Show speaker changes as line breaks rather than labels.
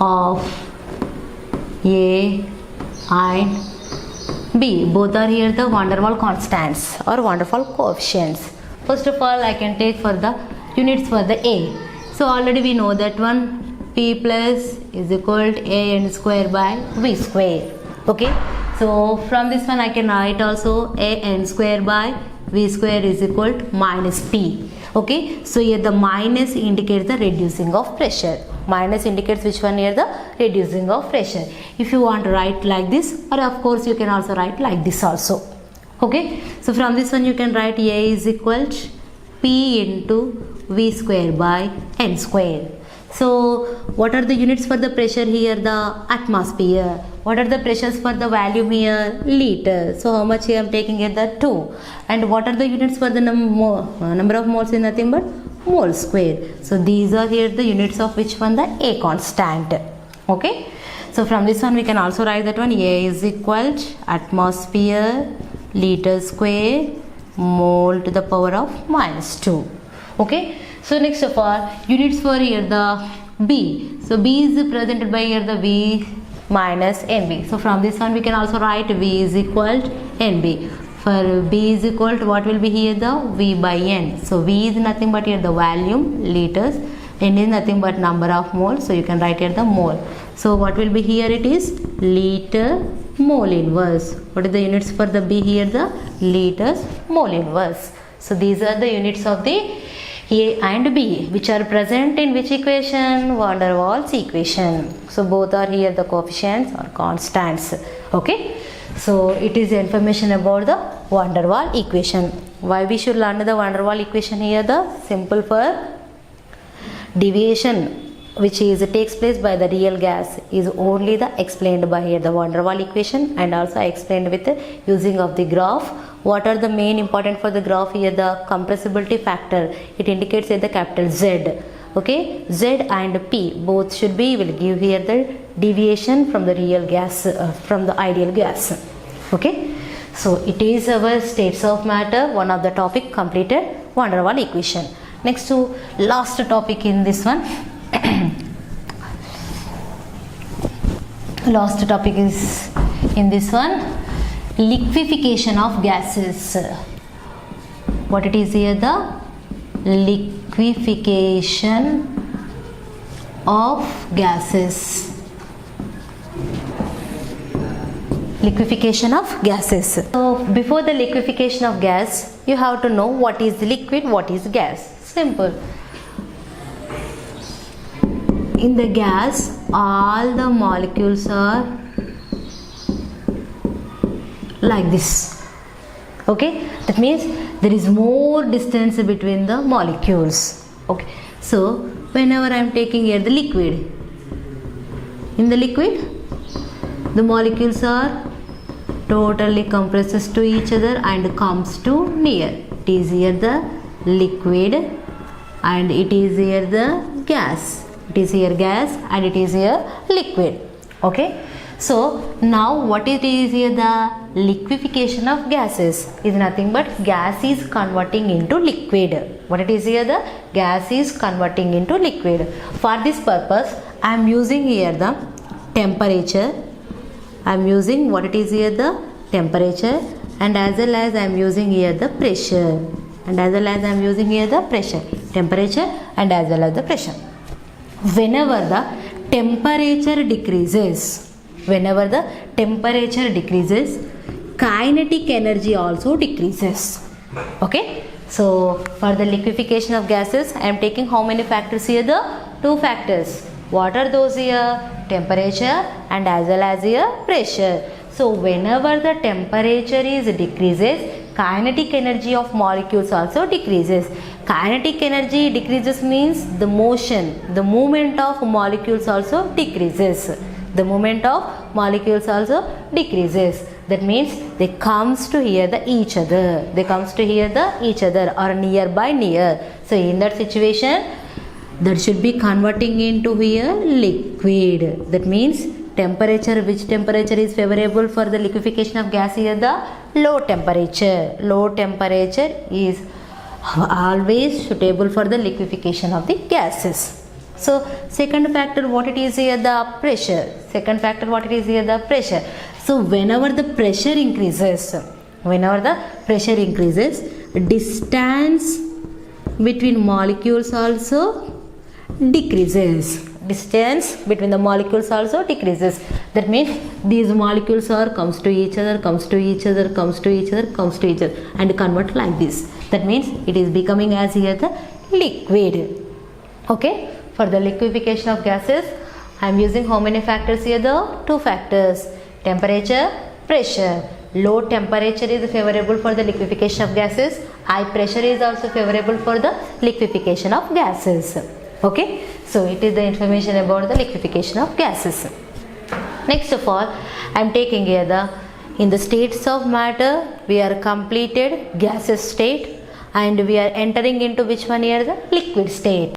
of A and B. Both are here the van der Waals constants or van der Waals coefficients. First of all, I can take for the units for the A. So already we know that one, P plus is equal to A n square by V square. Okay. So from this one I can write also A n square by V square is equal to minus P. Okay. So here the minus indicates the reducing of pressure. Minus indicates which one here? The reducing of pressure. If you want to write like this, or of course you can also write like this also. Okay. So from this one you can write A is equal to P into V square by N square. So what are the units for the pressure here? The atmosphere. What are the pressures for the volume here? Liter. So how much here I am taking here? The 2. And what are the units for the number of moles? Is nothing but mole square. So these are here the units of which one? The A constant. Okay. So from this one we can also write that one, A is equal to atmosphere liter square mole to the power of minus 2. Okay. So next of all, units for here the B. So B is represented by here the V minus NB. So from this one we can also write V is equal to NB. For B is equal to what will be here? The V by N. So V is nothing but here the volume, liters. N is nothing but number of moles. So you can write here the mole. So what will be here? It is liter mole inverse. What are the units for the B here? The liters mole inverse. So these are the units of the A and B, which are present in which equation? Van der Waals equation. So both are here the coefficients or constants. Okay. So it is information about the van der Waals equation. Why we should learn the van der Waals equation here? The simple for deviation which takes place by the real gas is only the explained by here the van der Waals equation, and also I explained with the using of the graph. What are the main important for the graph here? The compressibility factor. It indicates here the capital Z. Okay. Z and P both should be, will give here the deviation from the real gas, from the ideal gas. Okay. So it is our states of matter, one of the topic completed, van der Waals equation. Next to last topic in this one. Last topic is in this one, liquefaction of gases. What it is here? The liquefaction of gases. Liquefaction of gases. So before the liquefaction of gas, you have to know what is liquid, what is gas. Simple. In the gas, all the molecules are like this. Okay. That means there is more distance between the molecules. Okay. So whenever I am taking here the liquid, in the liquid, the molecules are totally compresses to each other and comes to near. It is here the liquid and it is here the gas. It is here gas and it is here liquid. Okay. So now what it is here? The liquefaction of gases is nothing but gas is converting into liquid. What it is here? The gas is converting into liquid. For this purpose I am using here the temperature. I am using what it is here? The temperature, and as well as I am using here the pressure, and as well as I am using here the pressure, temperature and as well as the pressure. Whenever the temperature decreases, kinetic energy also decreases. Okay. So for the liquefaction of gases I am taking how many factors here? The 2 factors. What are those here? Temperature and as well as here pressure. So whenever the temperature is decreases, kinetic energy of molecules also decreases. Kinetic energy decreases means the motion, the movement of molecules also decreases. The movement of molecules also decreases. That means they comes to here the each other. They comes to here the each other or near. So in that situation, that should be converting into here liquid. That means temperature, which temperature is favorable for the liquefaction of gas here? The low temperature. Low temperature is always suitable for the liquefaction of the gases. So second factor, what it is here, the pressure. Second factor, what it is here, the pressure. So whenever the pressure increases, distance between molecules also decreases. Distance between the molecules also decreases. That means these molecules are comes to each other and convert like this. That means it is becoming as here the liquid. Okay, for the liquefaction of gases I am using how many factors here? The 2 factors, temperature, pressure. Low temperature is favorable for the liquefaction of gases. High pressure is also favorable for the liquefaction of gases. Okay, so it is the information about the liquefaction of gases. Next of all, I am taking here in the states of matter we are completed gaseous state and we are entering into which one here, the liquid state.